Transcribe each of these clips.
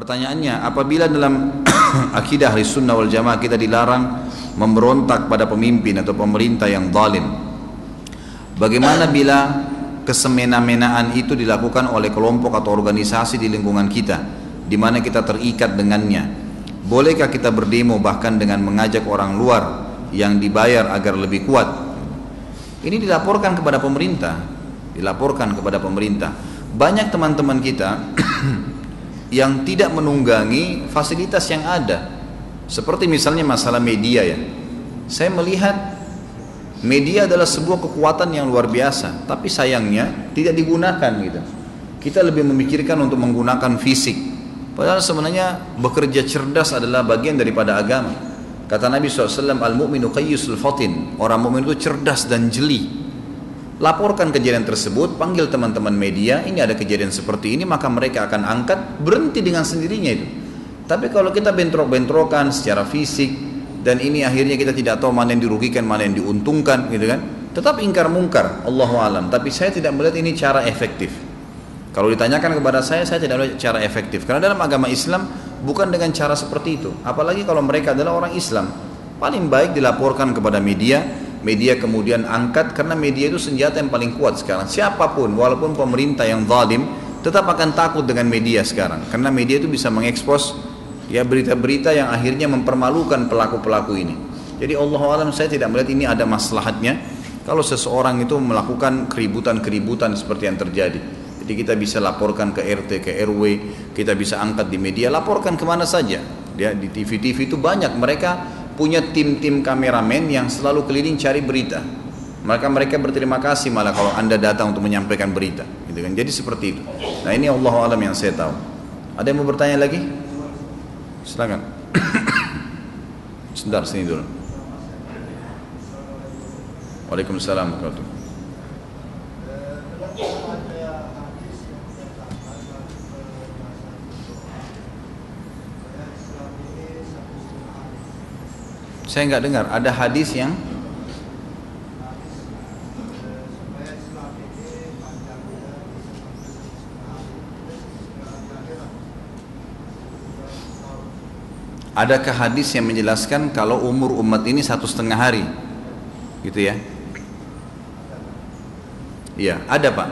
Pertanyaannya, apabila dalam akidah Ahlus Sunnah wal Jamaah kita dilarang memberontak pada pemimpin atau pemerintah yang zalim, bagaimana bila kesemena-menaan itu dilakukan oleh kelompok atau organisasi di lingkungan kita, di mana kita terikat dengannya? Bolehkah kita berdemo bahkan dengan mengajak orang luar yang dibayar agar lebih kuat? Ini dilaporkan kepada pemerintah, Banyak teman-teman kita yang tidak menunggangi fasilitas yang ada, seperti misalnya masalah media ya. Saya melihat media adalah sebuah kekuatan yang luar biasa, tapi sayangnya tidak digunakan gitu. Kita lebih memikirkan untuk menggunakan fisik, padahal sebenarnya bekerja cerdas adalah bagian daripada agama. Kata Nabi SAW, al-mu'minu qayyisul fatin, orang mukmin itu cerdas dan jeli. Laporkan kejadian tersebut, panggil teman-teman media, ini ada kejadian seperti ini, maka mereka akan angkat, berhenti dengan sendirinya itu. Tapi kalau kita bentrok-bentrokan secara fisik, dan ini akhirnya kita tidak tahu mana yang dirugikan, mana yang diuntungkan gitu kan, tetap ingkar mungkar, Allahu alam. Tapi saya tidak melihat ini cara efektif. Kalau ditanyakan kepada saya tidak melihat cara efektif, karena dalam agama Islam bukan dengan cara seperti itu. Apalagi kalau mereka adalah orang Islam, paling baik dilaporkan kepada media kemudian angkat, karena media itu senjata yang paling kuat sekarang. Siapapun, walaupun pemerintah yang zalim, tetap akan takut dengan media sekarang, karena media itu bisa mengekspos ya berita-berita yang akhirnya mempermalukan pelaku-pelaku ini. Jadi Allah alam, saya tidak melihat ini ada maslahatnya kalau seseorang itu melakukan keributan-keributan seperti yang terjadi. Jadi kita bisa laporkan ke RT, ke RW, kita bisa angkat di media, laporkan kemana saja ya. Di TV-TV itu banyak, mereka punya tim-tim kameramen yang selalu keliling cari berita. Mereka berterima kasih malah kalau Anda datang untuk menyampaikan berita gitu kan. Jadi seperti itu. Nah, ini Allah alam yang saya tahu. Ada yang mau bertanya lagi? Silakan. Sebentar, sini dulu. Waalaikumsalam warahmatullahi wabarakatuh. Saya nggak dengar, ada hadis yang adakah hadis yang menjelaskan kalau umur umat ini 1,5 hari gitu ya? Iya, ada Pak,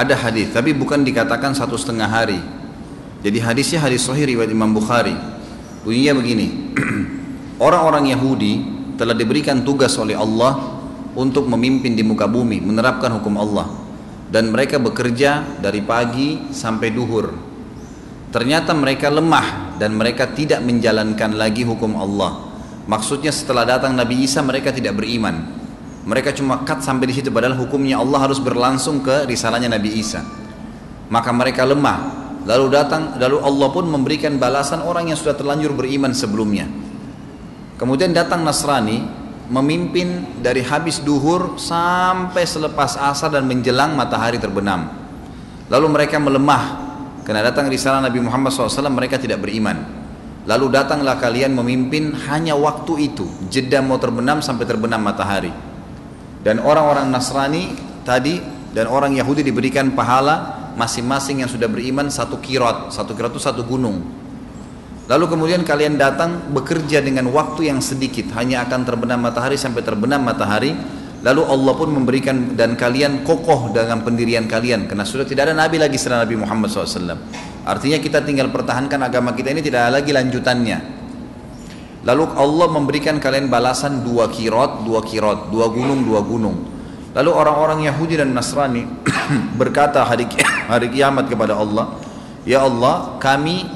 ada hadis, tapi bukan dikatakan 1,5 hari. Jadi hadisnya hadis sahih riwayat Imam Bukhari. Bunyinya begini. Orang-orang Yahudi telah diberikan tugas oleh Allah untuk memimpin di muka bumi, menerapkan hukum Allah, dan mereka bekerja dari pagi sampai duhur. Ternyata mereka lemah dan mereka tidak menjalankan lagi hukum Allah. Maksudnya setelah datang Nabi Isa mereka tidak beriman. Mereka cuma cut sampai di situ, padahal hukumnya Allah harus berlangsung ke risalahnya Nabi Isa. Maka mereka lemah. Lalu Allah pun memberikan balasan orang yang sudah terlanjur beriman sebelumnya. Kemudian datang Nasrani memimpin dari habis duhur sampai selepas asar dan menjelang matahari terbenam. Lalu mereka melemah karena datang risalah Nabi Muhammad SAW, mereka tidak beriman. Lalu datanglah kalian memimpin hanya waktu itu, jeda mau terbenam sampai terbenam matahari. Dan orang-orang Nasrani tadi dan orang Yahudi diberikan pahala masing-masing yang sudah beriman 1 kirot. 1 kirot itu 1 gunung. Lalu kemudian kalian datang bekerja dengan waktu yang sedikit, hanya akan terbenam matahari sampai terbenam matahari. Lalu Allah pun memberikan, dan kalian kokoh dengan pendirian kalian, karena sudah tidak ada Nabi lagi setelah Nabi Muhammad SAW. Artinya kita tinggal pertahankan agama kita ini, tidak ada lagi lanjutannya. Lalu Allah memberikan kalian balasan 2 kirot, 2 gunung, 2 gunung. Lalu orang-orang Yahudi dan Nasrani berkata hari kiamat kepada Allah, ya Allah, kami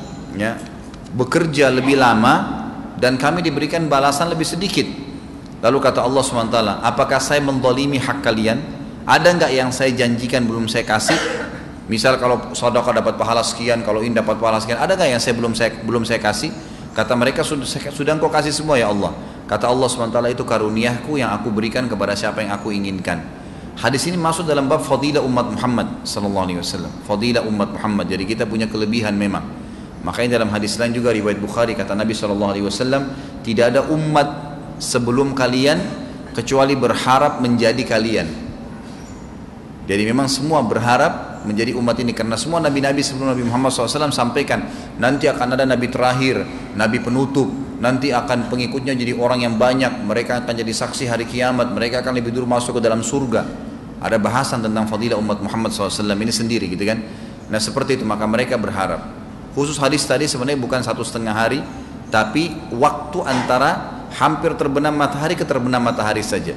bekerja lebih lama dan kami diberikan balasan lebih sedikit. Lalu kata Allah SWT, apakah saya menzalimi hak kalian? Ada enggak yang saya janjikan belum saya kasih? Misal kalau sedekah dapat pahala sekian, kalau ini dapat pahala sekian, ada enggak yang belum saya kasih? Kata mereka, sudah engkau kasih semua ya Allah. Kata Allah SWT, itu karuniaku yang aku berikan kepada siapa yang aku inginkan. Hadis ini masuk dalam bab fadilah umat Muhammad SAW. Fadilah umat Muhammad, jadi kita punya kelebihan memang. Makanya dalam hadis lain juga riwayat Bukhari, kata Nabi SAW, tidak ada umat sebelum kalian kecuali berharap menjadi kalian. Jadi memang semua berharap menjadi umat ini, karena semua nabi-nabi sebelum Nabi Muhammad SAW sampaikan nanti akan ada nabi terakhir, nabi penutup, nanti akan pengikutnya jadi orang yang banyak, mereka akan jadi saksi hari kiamat, mereka akan lebih dulu masuk ke dalam surga. Ada bahasan tentang fadilah umat Muhammad SAW ini sendiri gitu kan. Nah seperti itu, maka mereka berharap. Khusus hadis tadi sebenarnya bukan 1,5 hari, tapi waktu antara hampir terbenam matahari ke terbenam matahari saja.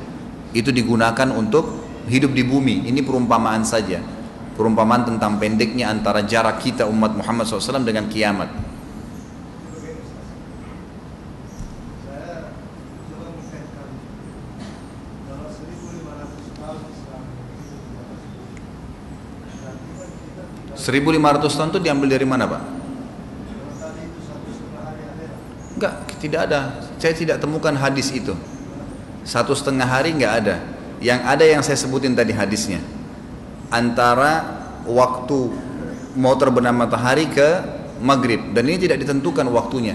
Itu digunakan untuk hidup di bumi. Ini perumpamaan saja, perumpamaan tentang pendeknya antara jarak kita umat Muhammad SAW dengan kiamat. (1.500 tahun itu diambil dari mana Pak? Enggak, tidak ada. Saya tidak temukan hadis itu. 1,5 hari enggak ada. Yang ada yang saya sebutin tadi hadisnya, antara waktu mau terbenam matahari ke maghrib, dan ini tidak ditentukan waktunya.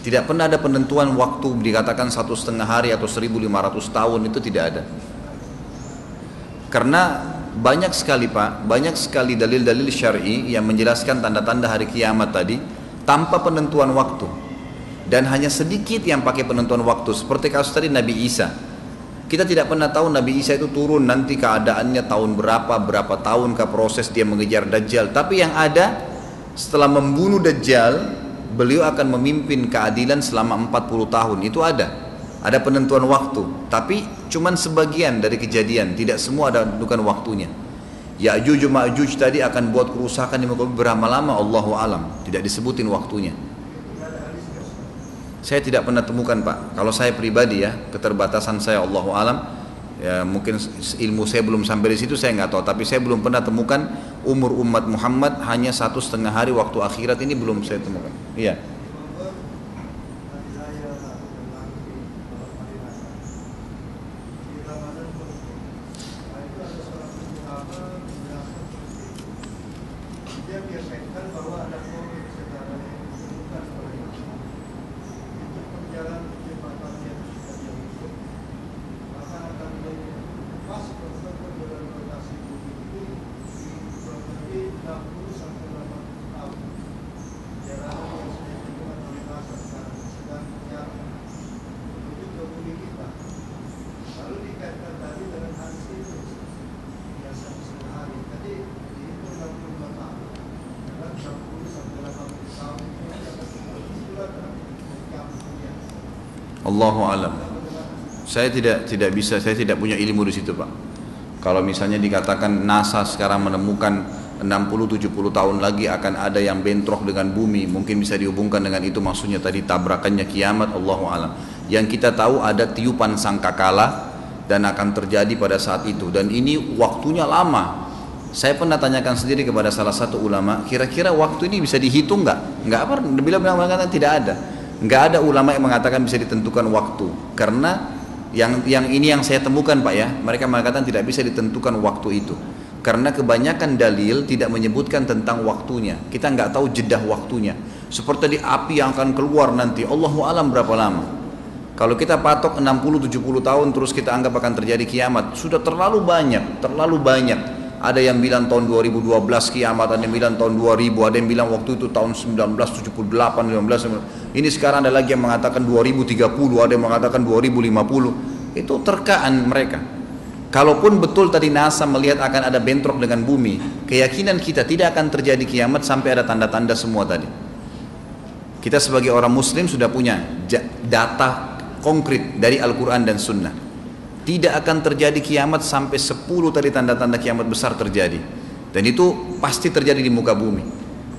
Tidak pernah ada penentuan waktu dikatakan 1,5 hari atau 1.500 tahun, itu tidak ada. Karena banyak sekali Pak, banyak sekali dalil-dalil syar'i yang menjelaskan tanda-tanda hari kiamat tadi tanpa penentuan waktu, dan hanya sedikit yang pakai penentuan waktu. Seperti kasus tadi Nabi Isa, kita tidak pernah tahu Nabi Isa itu turun nanti keadaannya tahun berapa tahunkah proses dia mengejar Dajjal. Tapi yang ada, setelah membunuh Dajjal, beliau akan memimpin keadilan selama 40 tahun. Itu ada penentuan waktu, tapi cuman sebagian dari kejadian, tidak semua ada tentukan waktunya. Ya'juj Ma'juj tadi akan buat kerusakan di muka bumi berapa lama, Allahu alam, tidak disebutin waktunya. Saya tidak pernah temukan Pak. Kalau saya pribadi ya, keterbatasan saya Allahu alam, ya mungkin ilmu saya belum sampai di situ, saya nggak tahu. Tapi saya belum pernah temukan umur umat Muhammad hanya 1,5 hari waktu akhirat, ini belum saya temukan. Iya. Allahu alam. Saya tidak bisa, saya tidak punya ilmu di situ Pak. Kalau misalnya dikatakan NASA sekarang menemukan 60-70 tahun lagi akan ada yang bentrok dengan bumi, mungkin bisa dihubungkan dengan itu, maksudnya tadi tabrakannya kiamat, Allahu alam. Yang kita tahu ada tiupan sangkakala dan akan terjadi pada saat itu, dan ini waktunya lama. Saya pernah tanyakan sendiri kepada salah satu ulama, kira-kira waktu ini bisa dihitung nggak? Nggak pernah. Bila mengatakan tidak ada. Nggak ada ulama yang mengatakan bisa ditentukan waktu, karena yang ini yang saya temukan Pak ya, mereka mengatakan tidak bisa ditentukan waktu itu, karena kebanyakan dalil tidak menyebutkan tentang waktunya. Kita nggak tahu jedah waktunya, seperti di api yang akan keluar nanti, Allahu alam berapa lama. Kalau kita patok 60-70 tahun terus kita anggap akan terjadi kiamat, sudah terlalu banyak. Ada yang bilang tahun 2012 kiamat, ada yang bilang tahun 2000, ada yang bilang waktu itu tahun 1978, 19. Ini sekarang ada lagi yang mengatakan 2030, ada yang mengatakan 2050. Itu terkaan mereka. Kalaupun betul tadi NASA melihat akan ada bentrok dengan bumi, keyakinan kita tidak akan terjadi kiamat sampai ada tanda-tanda semua tadi. Kita sebagai orang muslim sudah punya data konkret dari Al-Quran dan Sunnah. Tidak akan terjadi kiamat sampai 10 tadi tanda-tanda kiamat besar terjadi, dan itu pasti terjadi di muka bumi.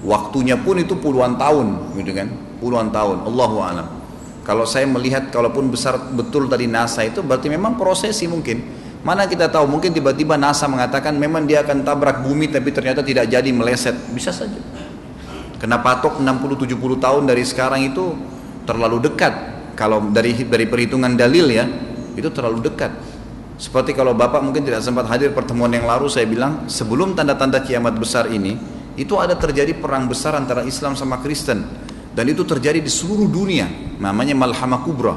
Waktunya pun itu puluhan tahun, gitu kan? Puluhan tahun, Allahu a'lam. Kalau saya melihat, kalaupun besar betul tadi NASA itu, berarti memang prosesi mungkin. Mana kita tahu, mungkin tiba-tiba NASA mengatakan memang dia akan tabrak bumi, tapi ternyata tidak jadi, meleset, bisa saja. Kena patok 60-70 tahun dari sekarang itu terlalu dekat. Kalau dari perhitungan dalil ya, itu terlalu dekat. Seperti kalau Bapak mungkin tidak sempat hadir pertemuan yang lalu, saya bilang sebelum tanda-tanda kiamat besar ini, itu ada terjadi perang besar antara Islam sama Kristen, dan itu terjadi di seluruh dunia, namanya Malhamah Kubra.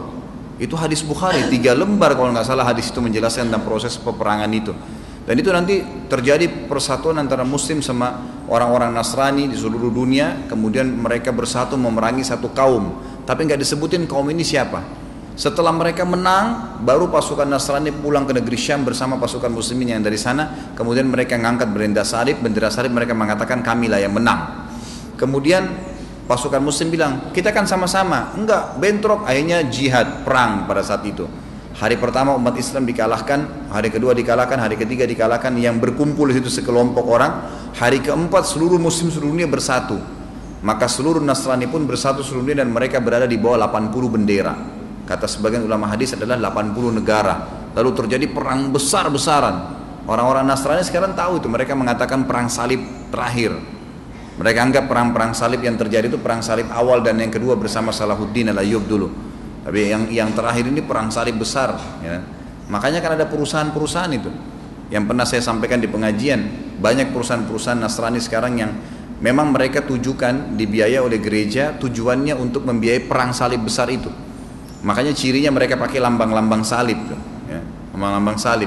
Itu hadis Bukhari, 3 lembar kalau nggak salah hadis itu menjelaskan tentang proses peperangan itu. Dan itu nanti terjadi persatuan antara Muslim sama orang-orang Nasrani di seluruh dunia. Kemudian mereka bersatu memerangi satu kaum. Tapi nggak disebutin kaum ini siapa. Setelah mereka menang, baru pasukan Nasrani pulang ke negeri Syam bersama pasukan Muslimin yang dari sana. Kemudian mereka ngangkat bendera salib mereka mengatakan kamilah yang menang. Kemudian pasukan Muslim bilang, kita kan sama-sama. Enggak, bentrok. Akhirnya jihad, perang pada saat itu. Hari pertama umat Islam dikalahkan, hari kedua dikalahkan, hari ketiga dikalahkan. Yang berkumpul itu sekelompok orang. Hari keempat seluruh Muslim seluruh dunia bersatu. Maka seluruh Nasrani pun bersatu seluruh dunia dan mereka berada di bawah 80 bendera. Kata sebagian ulama hadis adalah 80 negara. Lalu terjadi perang besar-besaran. Orang-orang Nasrani sekarang tahu itu. Mereka mengatakan perang salib terakhir. Mereka anggap perang-perang salib yang terjadi itu perang salib awal dan yang kedua bersama Salahuddin al-Ayyub dulu. Tapi yang terakhir ini perang salib besar. Ya. Makanya kan ada perusahaan-perusahaan itu. Yang pernah saya sampaikan di pengajian. Banyak perusahaan-perusahaan Nasrani sekarang yang memang mereka tujukan dibiayai oleh gereja. Tujuannya untuk membiayai perang salib besar itu. Makanya cirinya mereka pakai lambang-lambang salib, ya, lambang-lambang salib.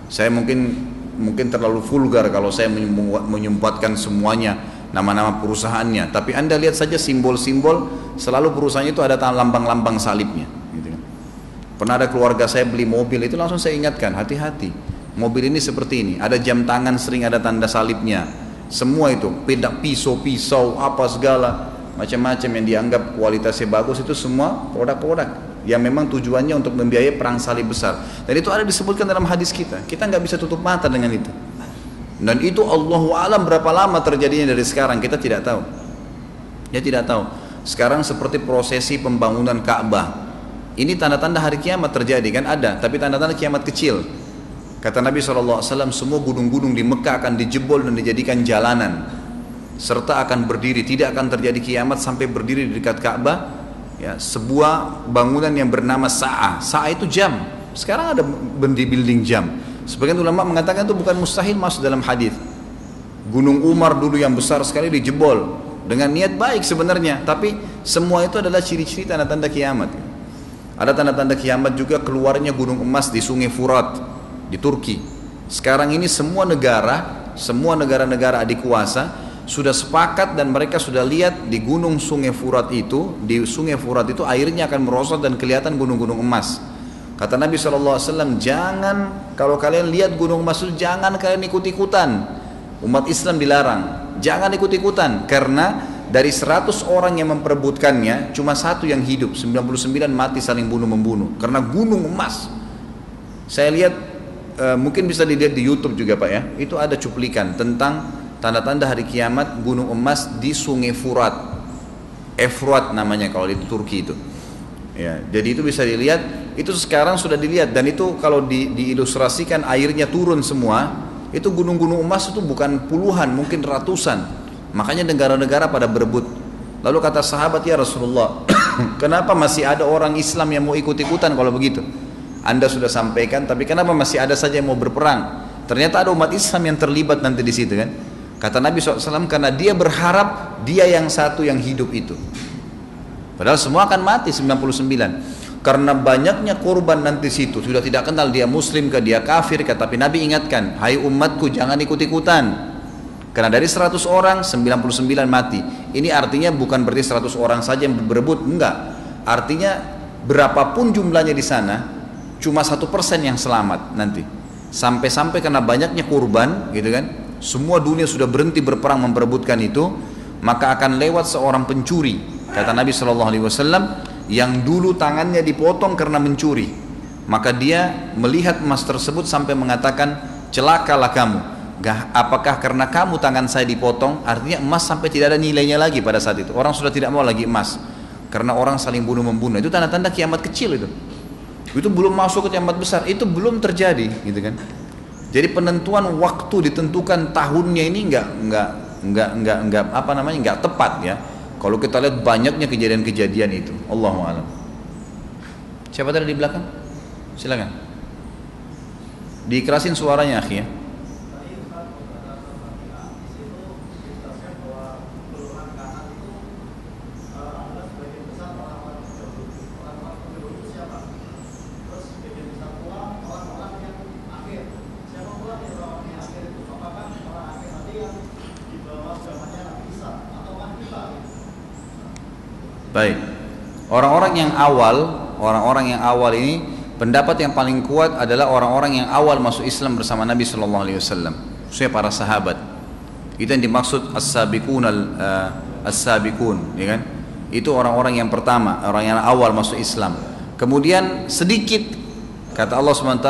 Saya mungkin terlalu vulgar kalau saya menyempatkan semuanya nama-nama perusahaannya. Tapi Anda lihat saja simbol-simbol selalu perusahaannya itu ada lambang-lambang salibnya. Gitu. Pernah ada keluarga saya beli mobil itu langsung saya ingatkan hati-hati. Mobil ini seperti ini, ada jam tangan sering ada tanda salibnya. Semua itu, pisau, apa segala. Macam-macam yang dianggap kualitasnya bagus itu semua produk-produk yang memang tujuannya untuk membiayai perang salib besar. Dan itu ada disebutkan dalam hadis kita. Kita nggak bisa tutup mata dengan itu. Dan itu Allahu a'lam berapa lama terjadinya dari sekarang kita tidak tahu. Ya tidak tahu. Sekarang seperti prosesi pembangunan Ka'bah. Ini tanda-tanda hari kiamat terjadi kan ada, tapi tanda-tanda kiamat kecil. Kata Nabi SAW, semua gunung-gunung di Mekah akan dijebol dan dijadikan jalanan. Serta akan berdiri, tidak akan terjadi kiamat sampai berdiri di dekat Ka'bah ya, sebuah bangunan yang bernama Sa'ah. Sa'ah itu jam. Sekarang ada building jam. Sebagian ulama mengatakan itu bukan mustahil masuk dalam hadis. Gunung Umar dulu yang besar sekali dijebol dengan niat baik sebenarnya, tapi semua itu adalah ciri-ciri tanda-tanda kiamat. Ada tanda-tanda kiamat juga keluarnya gunung emas di Sungai Furat di Turki. Sekarang ini semua negara-negara adik kuasa sudah sepakat dan mereka sudah lihat di gunung Sungai Furat itu, airnya akan merosot dan kelihatan gunung-gunung emas. Kata Nabi SAW, jangan kalau kalian lihat gunung emas itu jangan kalian ikut-ikutan. Umat Islam dilarang, jangan ikut-ikutan karena dari 100 orang yang memperebutkannya cuma satu yang hidup, 99 mati saling bunuh-membunuh karena gunung emas. Saya lihat mungkin bisa dilihat di YouTube juga Pak ya, itu ada cuplikan tentang tanda-tanda hari kiamat gunung emas di Sungai Furat. Efrat namanya kalau di Turki itu. Ya, jadi itu bisa dilihat, itu sekarang sudah dilihat dan itu kalau diilustrasikan airnya turun semua, itu gunung-gunung emas itu bukan puluhan, mungkin ratusan. Makanya negara-negara pada berebut. Lalu kata sahabat, ya Rasulullah, kenapa masih ada orang Islam yang mau ikut-ikutan kalau begitu? Anda sudah sampaikan, tapi kenapa masih ada saja yang mau berperang? Ternyata ada umat Islam yang terlibat nanti di situ kan? Kata Nabi SAW, karena dia berharap dia yang satu yang hidup itu. Padahal semua akan mati 99. Karena banyaknya korban nanti situ, sudah tidak kenal dia muslim ke dia kafir ke, tapi Nabi ingatkan, hai umatku jangan ikut-ikutan. Karena dari 100 orang 99 mati. Ini artinya bukan berarti 100 orang saja yang berebut, enggak. Artinya berapapun jumlahnya di sana, cuma 1% yang selamat nanti. Sampai-sampai karena banyaknya korban, gitu kan? Semua dunia sudah berhenti berperang memperebutkan itu, maka akan lewat seorang pencuri. Kata Nabi SAW, yang dulu tangannya dipotong karena mencuri, maka dia melihat emas tersebut sampai mengatakan, celakalah kamu. Apakah karena kamu tangan saya dipotong? Artinya emas sampai tidak ada nilainya lagi pada saat itu. Orang sudah tidak mau lagi emas karena orang saling bunuh-membunuh. Itu tanda-tanda kiamat kecil itu. Itu belum masuk ke kiamat besar. Itu belum terjadi, gitu kan? Jadi penentuan waktu ditentukan tahunnya ini enggak tepat ya. Kalau kita lihat banyaknya kejadian-kejadian itu. Allahu a'lam. Siapa tadi di belakang? Silakan. Dikerasin suaranya akhi ya. Baik. Orang-orang yang awal ini pendapat yang paling kuat adalah orang-orang yang awal masuk Islam bersama Nabi Shallallahu Alaihi Wasallam. Khususnya para sahabat. Itu yang dimaksud as-sabiqun as-sabiqun, ya kan? Itu orang-orang yang pertama, orang yang awal masuk Islam. Kemudian sedikit, kata Allah SWT,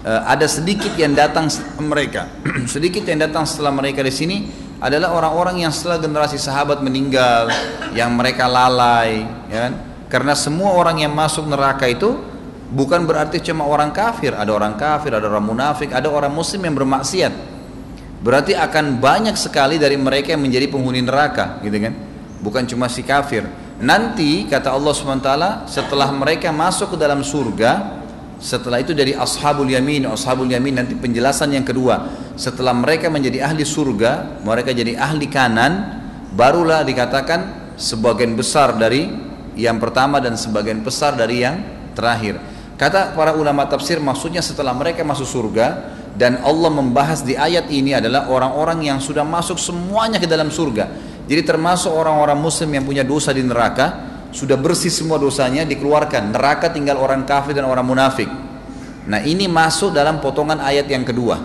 ada sedikit yang datang setelah mereka. Sedikit yang datang setelah mereka di sini adalah orang-orang yang setelah generasi sahabat meninggal, yang mereka lalai, ya kan? Karena semua orang yang masuk neraka itu bukan berarti cuma orang kafir, ada orang kafir, ada orang munafik, ada orang muslim yang bermaksiat. Berarti akan banyak sekali dari mereka yang menjadi penghuni neraka, gitu kan? Bukan cuma si kafir. Nanti kata Allah SWT, setelah mereka masuk ke dalam surga, setelah itu dari ashabul yamin nanti penjelasan yang kedua. Setelah mereka menjadi ahli surga, mereka jadi ahli kanan, barulah dikatakan sebagian besar dari yang pertama dan sebagian besar dari yang terakhir. Kata para ulama tafsir, maksudnya setelah mereka masuk surga, dan Allah membahas di ayat ini adalah orang-orang yang sudah masuk semuanya ke dalam surga. Jadi termasuk orang-orang muslim yang punya dosa di neraka, sudah bersih semua dosanya, dikeluarkan. Neraka tinggal orang kafir dan orang munafik. Nah, ini masuk dalam potongan ayat yang kedua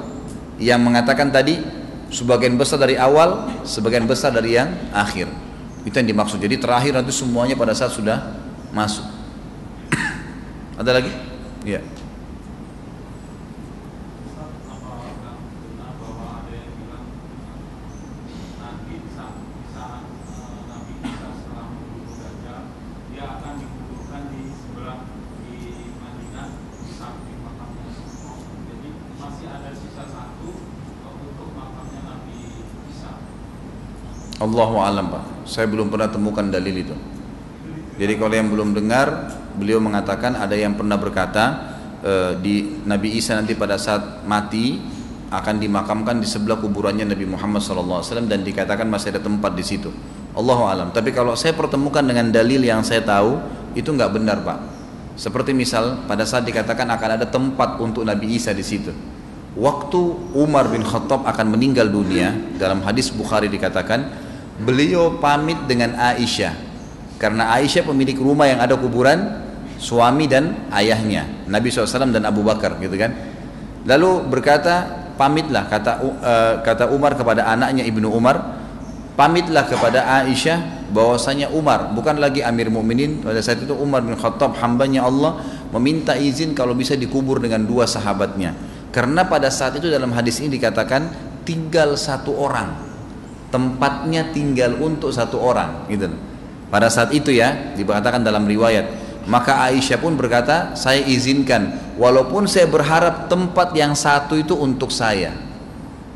yang mengatakan tadi sebagian besar dari awal, sebagian besar dari yang akhir. Itu yang dimaksud. Jadi terakhir nanti semuanya pada saat sudah masuk. Ada lagi? Iya. Allahu a'lam, Pak. Saya belum pernah temukan dalil itu. Jadi kalau yang belum dengar, beliau mengatakan ada yang pernah berkata di Nabi Isa nanti pada saat mati akan dimakamkan di sebelah kuburannya Nabi Muhammad SAW dan dikatakan masih ada tempat di situ. Allahu a'lam. Tapi kalau saya pertemukan dengan dalil yang saya tahu, itu nggak benar, Pak. Seperti misal pada saat dikatakan akan ada tempat untuk Nabi Isa di situ. Waktu Umar bin Khattab akan meninggal dunia, dalam hadis Bukhari dikatakan beliau pamit dengan Aisyah, karena Aisyah pemilik rumah yang ada kuburan suami dan ayahnya Nabi SAW dan Abu Bakar, gitu kan. Lalu berkata, pamitlah, kata Umar kepada anaknya Ibnu Umar, pamitlah kepada Aisyah bahwasanya Umar bukan lagi Amir Mukminin pada saat itu, Umar bin Khattab hambanya Allah, meminta izin kalau bisa dikubur dengan dua sahabatnya. Karena pada saat itu dalam hadis ini dikatakan tinggal satu orang, tempatnya tinggal untuk satu orang, gitu. Pada saat itu ya, dikatakan dalam riwayat. Maka Aisyah pun berkata, saya izinkan, walaupun saya berharap tempat yang satu itu untuk saya.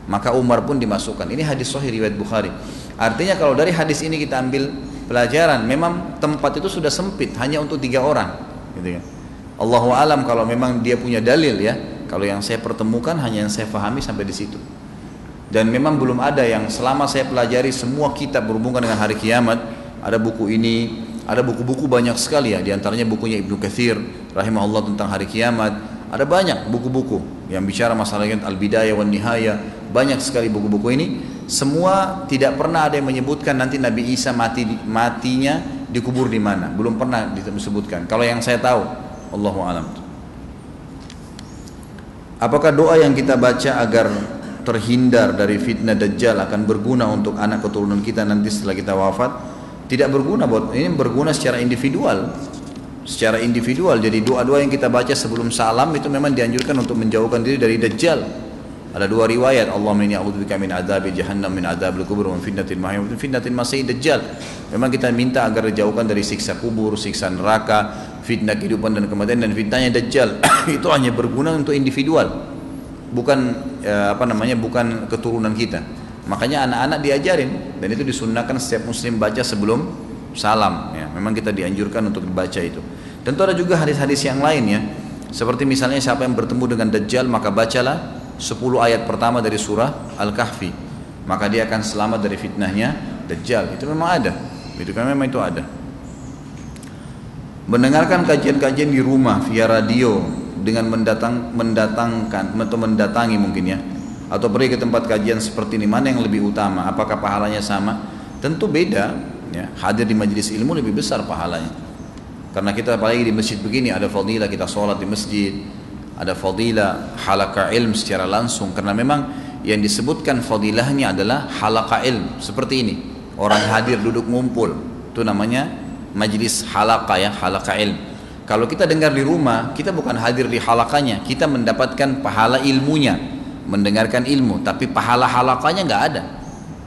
Maka Umar pun dimasukkan. Ini hadis sahih riwayat Bukhari. Artinya kalau dari hadis ini kita ambil pelajaran, memang tempat itu sudah sempit, hanya untuk 3 orang, gitu kan. Allahu alam kalau memang dia punya dalil ya. Kalau yang saya pertemukan hanya yang saya pahami sampai di situ. Dan memang belum ada yang selama saya pelajari semua kitab berhubungan dengan hari kiamat, ada buku ini, ada buku-buku banyak sekali ya, diantaranya bukunya Ibnu Katsir rahimahullah tentang hari kiamat. Ada banyak buku-buku yang bicara masalah Al-Bidayah wan Nihayah, banyak sekali buku-buku ini. Semua tidak pernah ada yang menyebutkan nanti Nabi Isa matinya dikubur di mana, belum pernah disebutkan. Kalau yang saya tahu, Allahu a'lam. Apakah doa yang kita baca agar terhindar dari fitnah Dajjal akan berguna untuk anak keturunan kita nanti setelah kita wafat? Tidak berguna, ini berguna secara individual. Secara individual, jadi doa-doa yang kita baca sebelum salam itu memang dianjurkan untuk menjauhkan diri dari Dajjal. Ada 2 riwayat, Allahumma inni a'udzubika min adzabi jahannam, min adzabil kubur, wa min fitnatil mahya wa min fitnatil masih Dajjal. Memang kita minta agar dijauhkan dari siksa kubur, siksa neraka, fitnah kehidupan dan kematian, dan fitnahnya Dajjal. Itu hanya berguna untuk individual, bukan bukan keturunan kita. Makanya anak-anak diajarin, dan itu disunnahkan setiap muslim baca sebelum salam ya. Memang kita dianjurkan untuk dibaca itu. Tentu ada juga hadis-hadis yang lain ya, seperti misalnya siapa yang bertemu dengan Dajjal maka bacalah 10 ayat pertama dari surah Al-Kahfi, maka dia akan selamat dari fitnahnya Dajjal. Itu memang ada, itu kan memang itu ada. Mendengarkan kajian-kajian di rumah via radio dengan mendatangkan atau mendatangi mungkin ya, atau pergi ke tempat kajian seperti ini, mana yang lebih utama? Apakah pahalanya sama? Tentu beda. Ya, hadir di majelis ilmu lebih besar pahalanya. Karena kita apalagi di masjid begini ada fadilah kita sholat di masjid, ada fadilah halaqah ilm secara langsung. Karena memang yang disebutkan fadilahnya adalah halaqah ilm seperti ini. Orang hadir duduk ngumpul, itu namanya majelis halaqah ya, halaqah ilm. Kalau kita dengar di rumah, kita bukan hadir di halaqahnya, kita mendapatkan pahala ilmunya, mendengarkan ilmu, tapi pahala halaqahnya nggak ada.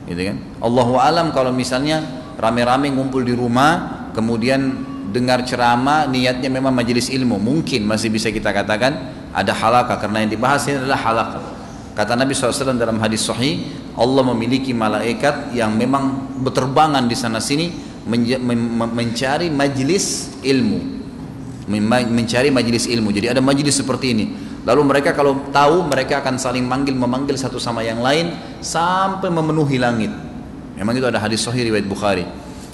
Gitu kan? Allahu alam kalau misalnya rame-rame ngumpul di rumah, kemudian dengar ceramah, niatnya memang majelis ilmu, mungkin masih bisa kita katakan ada halaqah, karena yang dibahas ini adalah halaqah. Kata Nabi SAW dalam hadis sahih, Allah memiliki malaikat yang memang berterbangan di sana sini mencari majelis ilmu, mencari majelis ilmu. Jadi ada majelis seperti ini. Lalu mereka kalau tahu, mereka akan saling memanggil satu sama yang lain sampai memenuhi langit. Memang itu ada hadis sahih riwayat Bukhari.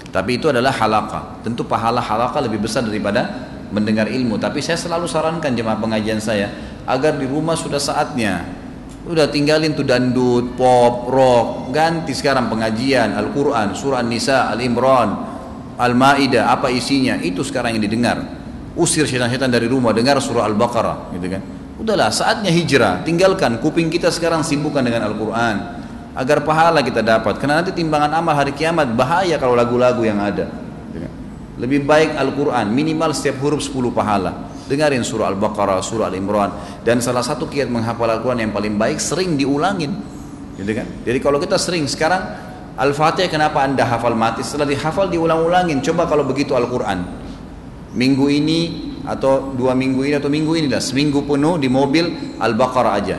Tapi itu adalah halaqah. Tentu pahala halaqah lebih besar daripada mendengar ilmu. Tapi saya selalu sarankan jemaah pengajian saya agar di rumah sudah saatnya, udah tinggalin tuh dandut, pop, rock, ganti sekarang pengajian Al-Quran, surah An-Nisa, Al-Imran, Al-Ma'idah, apa isinya, itu sekarang yang didengar. Usir syaitan-syaitan dari rumah, dengar surah Al-Baqarah, gitu kan. Udahlah, saatnya hijrah, tinggalkan kuping kita sekarang, sibukkan dengan Al-Quran agar pahala kita dapat. Karena nanti timbangan amal hari kiamat bahaya kalau lagu-lagu yang ada. Lebih baik Al-Quran, minimal setiap huruf 10 pahala. Dengarin surah Al-Baqarah, surah Al-Imran. Dan salah satu kiat menghafal Al-Quran yang paling baik, sering diulangin, gitu kan. Jadi kalau kita sering, sekarang Al-Fatihah kenapa anda hafal mati, setelah dihafal diulang-ulangin. Coba kalau begitu Al-Quran, minggu ini atau 2 minggu ini atau minggu ini lah, seminggu penuh di mobil Al-Baqarah aja,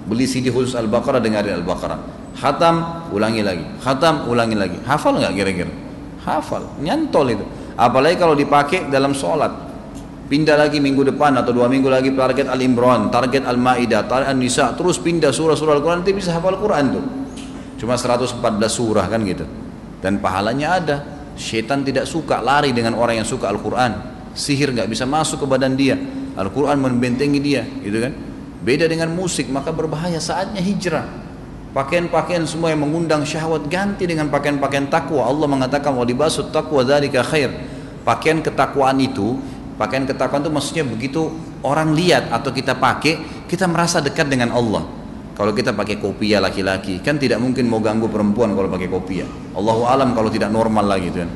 beli CD khusus Al-Baqarah, dengarin Al-Baqarah. Khatam, ulangi lagi. Khatam, ulangi lagi. Hafal nggak kira-kira? Hafal, nyantol itu. Apalagi kalau dipakai dalam sholat. Pindah lagi minggu depan atau 2 minggu lagi target Al-Imran, target Al-Ma'idah, target An-Nisa, terus pindah surah-surah Al-Quran, nanti bisa hafal Quran tuh. Cuma 114 surah kan gitu. Dan pahalanya ada. Syaitan tidak suka lari dengan orang yang suka Al-Quran. Sihir nggak bisa masuk ke badan dia. Al-Quran membentengi dia, gitu kan. Beda dengan musik, maka berbahaya. Saatnya hijrah. Pakaian-pakaian semua yang mengundang syahwat ganti dengan pakaian-pakaian takwa. Allah mengatakan wa libasut taqwa dzalika khair. Pakaian ketakwaan itu maksudnya begitu orang lihat atau kita pakai, kita merasa dekat dengan Allah. Kalau kita pakai kopiah laki-laki, kan tidak mungkin mau ganggu perempuan kalau pakai kopiah. Allahu alam kalau tidak normal lagi kan.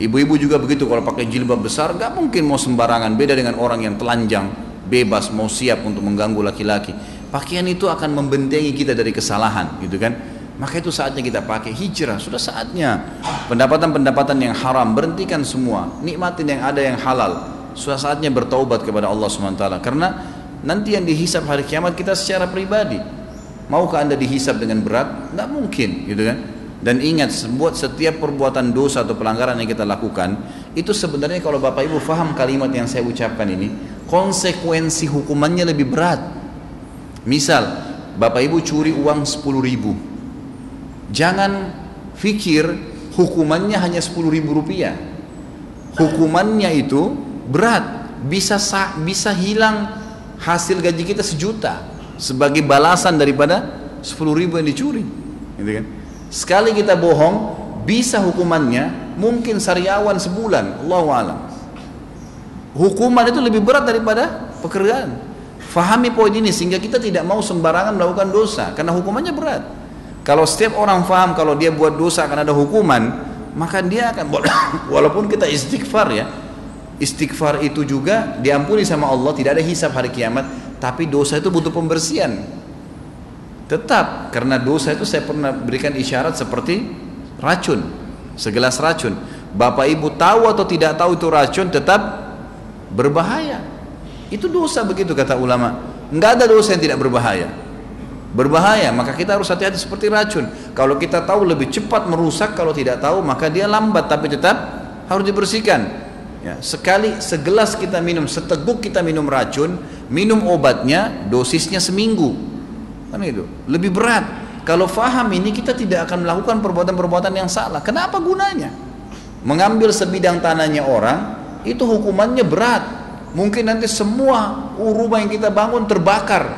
Ibu-ibu juga begitu, kalau pakai jilbab besar nggak mungkin mau sembarangan. Beda dengan orang yang telanjang, bebas mau siap untuk mengganggu laki-laki. Pakaian itu akan membentengi kita dari kesalahan, gitu kan. Maka itu saatnya kita pakai hijrah, sudah saatnya. Pendapatan-pendapatan yang haram berhentikan semua, nikmatin yang ada yang halal. Sudah saatnya bertaubat kepada Allah SWT. Karena nanti yang dihisab hari kiamat kita secara pribadi. Maukah anda dihisab dengan berat? Nggak mungkin, gitu kan. Dan ingat, setiap perbuatan dosa atau pelanggaran yang kita lakukan, itu sebenarnya kalau Bapak Ibu faham kalimat yang saya ucapkan ini, konsekuensi hukumannya lebih berat. Misal Bapak Ibu curi uang 10.000, jangan pikir hukumannya hanya 10.000 rupiah. Hukumannya itu berat, bisa hilang hasil gaji kita 1 juta sebagai balasan daripada 10.000 yang dicuri, gitu kan. Sekali kita bohong, bisa hukumannya mungkin sariawan sebulan, Allahu a'lam. Hukuman itu lebih berat daripada pekerjaan. Fahami poin ini sehingga kita tidak mau sembarangan melakukan dosa karena hukumannya berat. Kalau setiap orang faham kalau dia buat dosa akan ada hukuman, maka dia akan, walaupun kita istighfar ya, istighfar itu juga diampuni sama Allah, tidak ada hisab hari kiamat, tapi dosa itu butuh pembersihan. Tetap, karena dosa itu saya pernah berikan isyarat seperti racun, segelas racun. Bapak Ibu tahu atau tidak tahu itu racun, tetap berbahaya. Itu dosa begitu kata ulama. Enggak ada dosa yang tidak berbahaya. Berbahaya, maka kita harus hati-hati seperti racun. Kalau kita tahu lebih cepat merusak, kalau tidak tahu maka dia lambat, tapi tetap harus dibersihkan. Ya, segelas kita minum, seteguk kita minum racun, minum obatnya, dosisnya seminggu. Kan itu. Lebih berat. Kalau faham ini kita tidak akan melakukan perbuatan-perbuatan yang salah. Kenapa gunanya? Mengambil sebidang tanahnya orang, itu hukumannya berat. Mungkin nanti semua rumah yang kita bangun terbakar,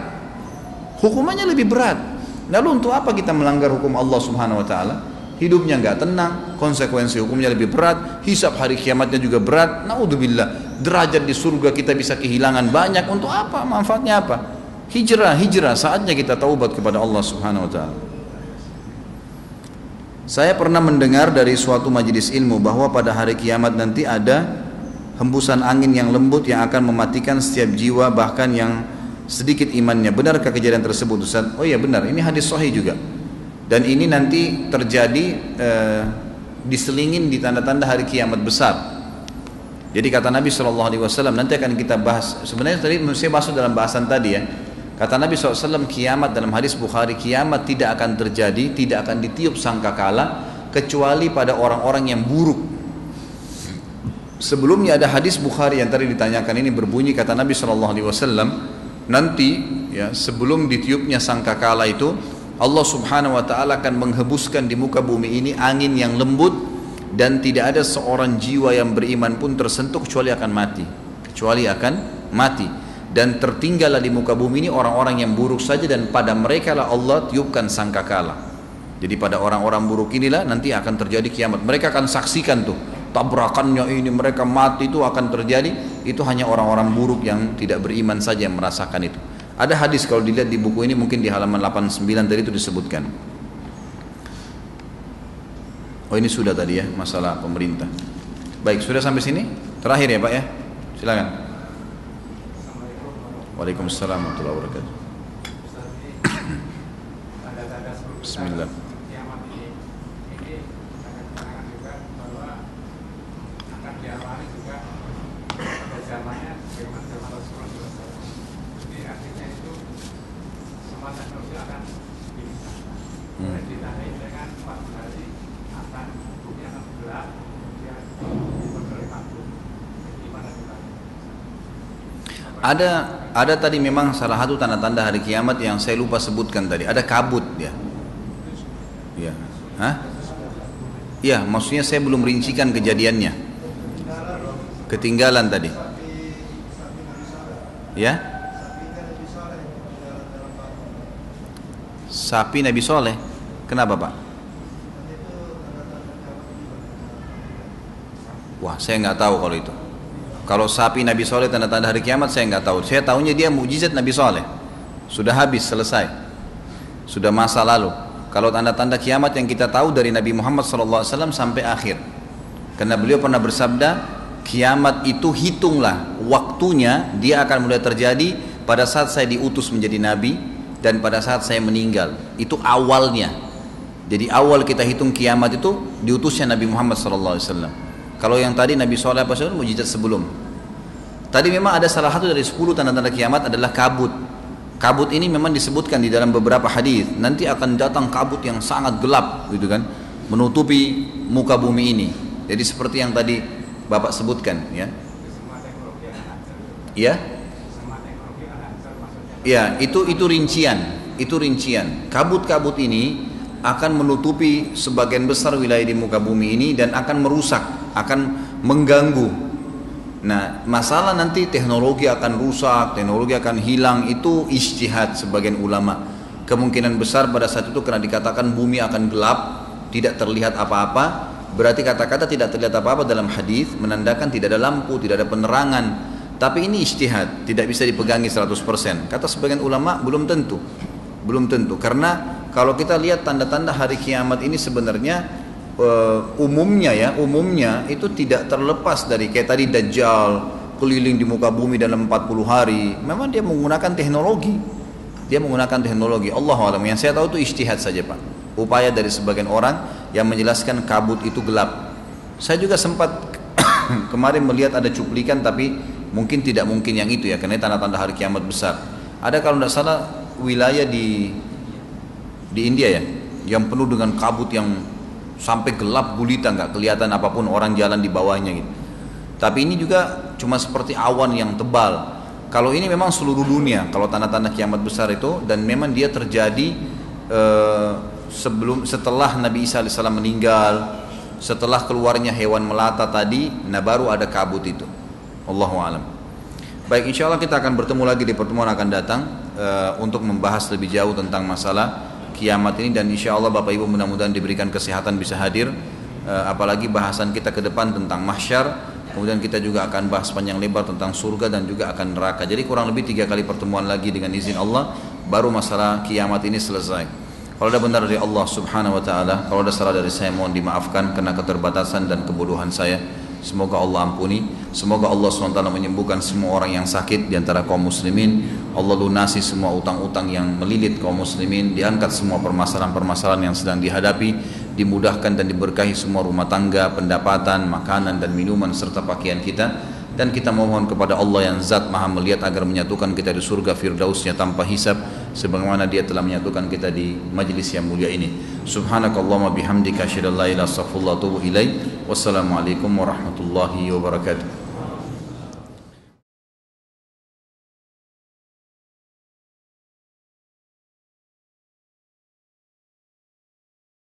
hukumannya lebih berat. Lalu untuk apa kita melanggar hukum Allah Subhanahu Wa Taala? hidupnya nggak tenang, konsekuensi hukumnya lebih berat, hisab hari kiamatnya juga berat. Naudzubillah, derajat di surga kita bisa kehilangan banyak. Untuk apa? Manfaatnya apa? Hijrah, saatnya kita taubat kepada Allah Subhanahu wa taala. Saya pernah mendengar dari suatu majelis ilmu bahwa pada hari kiamat nanti ada hembusan angin yang lembut yang akan mematikan setiap jiwa, bahkan yang sedikit imannya. Benarkah kejadian tersebut, Ustaz? Oh iya benar, ini hadis sahih juga. Dan ini nanti terjadi diselingin di tanda-tanda hari kiamat besar. Jadi kata Nabi SAW, nanti akan kita bahas. Sebenarnya tadi saya masuk dalam bahasan tadi ya. Kata Nabi SAW, kiamat dalam hadis Bukhari, kiamat tidak akan terjadi, tidak akan ditiup sangkakala kecuali pada orang-orang yang buruk. Sebelumnya ada hadis Bukhari yang tadi ditanyakan ini berbunyi, kata Nabi SAW, nanti ya sebelum ditiupnya sangkakala itu, Allah Subhanahu wa taala akan menghembuskan di muka bumi ini angin yang lembut, dan tidak ada seorang jiwa yang beriman pun tersentuh kecuali akan mati. Dan tertinggallah di muka bumi ini orang-orang yang buruk saja, dan pada mereka lah Allah tiupkan sangkakala. Jadi pada orang-orang buruk inilah nanti akan terjadi kiamat. Mereka akan saksikan tuh tabrakannya ini, mereka mati, itu akan terjadi. Itu hanya orang-orang buruk yang tidak beriman saja yang merasakan itu. Ada hadis kalau dilihat di buku ini, mungkin di halaman 89 tadi itu disebutkan. Oh ini sudah tadi ya, masalah pemerintah. Baik, sudah sampai sini? Terakhir ya Pak ya, silakan. Waalaikumsalam warahmatullahi wabarakatuh. Bismillah. Ada tadi memang salah satu tanda-tanda hari kiamat yang saya lupa sebutkan tadi. Ada kabut ya. Ya. Hah? Ya, maksudnya saya belum rincikan kejadiannya. Ketinggalan tadi. Ya? Sapi Nabi Soleh. Kenapa Pak? Wah, saya nggak tahu kalau itu. Kalau sapi Nabi Soleh tanda-tanda hari kiamat saya nggak tahu. Saya tahunya dia mukjizat Nabi Soleh. Sudah habis, selesai. Sudah masa lalu. Kalau tanda-tanda kiamat yang kita tahu dari Nabi Muhammad SAW sampai akhir. Karena beliau pernah bersabda, kiamat itu hitunglah waktunya, dia akan mulai terjadi pada saat saya diutus menjadi Nabi dan pada saat saya meninggal. Itu awalnya. Jadi awal kita hitung kiamat itu diutusnya Nabi Muhammad SAW. Kalau yang tadi Nabi SAW mujizat sebelum. Tadi memang ada salah satu dari 10 tanda-tanda kiamat adalah kabut. Kabut ini memang disebutkan di dalam beberapa hadis. Nanti akan datang kabut yang sangat gelap, gitu kan, menutupi muka bumi ini. Jadi seperti yang tadi Bapak sebutkan, ya. Ya. Ya, itu rincian. Itu rincian. Kabut-kabut ini akan menutupi sebagian besar wilayah di muka bumi ini dan akan merusak, akan mengganggu. Nah, masalah nanti teknologi akan rusak, teknologi akan hilang, itu ijtihad sebagian ulama. Kemungkinan besar pada saat itu karena dikatakan bumi akan gelap, tidak terlihat apa-apa, berarti kata-kata tidak terlihat apa-apa dalam hadis menandakan tidak ada lampu, tidak ada penerangan. Tapi ini ijtihad, tidak bisa dipegangi 100%. Kata sebagian ulama belum tentu. Belum tentu, karena kalau kita lihat tanda-tanda hari kiamat ini sebenarnya umumnya itu tidak terlepas dari kayak tadi Dajjal keliling di muka bumi dalam 40 hari. Memang dia menggunakan teknologi. Allahu a'lam. Yang saya tahu itu ijtihad saja Pak. Upaya dari sebagian orang yang menjelaskan kabut itu gelap. Saya juga sempat kemarin melihat ada cuplikan, tapi mungkin tidak mungkin yang itu ya, karena tanda-tanda hari kiamat besar. Ada kalau tidak salah wilayah di India ya, yang penuh dengan kabut yang sampai gelap gulita, nggak kelihatan apapun, orang jalan di bawahnya gitu. Tapi ini juga cuma seperti awan yang tebal. Kalau ini memang seluruh dunia, kalau tanda-tanda kiamat besar itu, dan memang dia terjadi setelah Nabi Isa AS meninggal, setelah keluarnya hewan melata tadi, nah baru ada kabut itu. Allahu a'lam. Baik, insya Allah kita akan bertemu lagi di pertemuan akan datang untuk membahas lebih jauh tentang masalah kiamat ini, dan insya Allah Bapak Ibu mudah-mudahan diberikan kesehatan bisa hadir, apalagi bahasan kita ke depan tentang mahsyar. Kemudian kita juga akan bahas panjang lebar tentang surga dan juga akan neraka. Jadi kurang lebih 3 kali pertemuan lagi dengan izin Allah baru masalah kiamat ini selesai. Kalau ada benar dari Allah subhanahu wa ta'ala, kalau ada salah dari saya mohon dimaafkan karena keterbatasan dan kebodohan saya. Semoga Allah ampuni. Semoga Allah SWT menyembuhkan semua orang yang sakit di antara kaum muslimin. Allah lunasi semua utang-utang yang melilit kaum muslimin. Diangkat semua permasalahan-permasalahan yang sedang dihadapi. Dimudahkan dan diberkahi semua rumah tangga, pendapatan, makanan dan minuman serta pakaian kita. Dan kita mohon kepada Allah yang zat maha melihat agar menyatukan kita di surga firdausnya tanpa hisab, sebagaimana dia telah menyatukan kita di majlis yang mulia ini. Subhanakallahumma bihamdika asyhadu an la ilaha illa anta astaghfiruka wa atubu ilaik. Wassalamualaikum warahmatullahi wabarakatuh.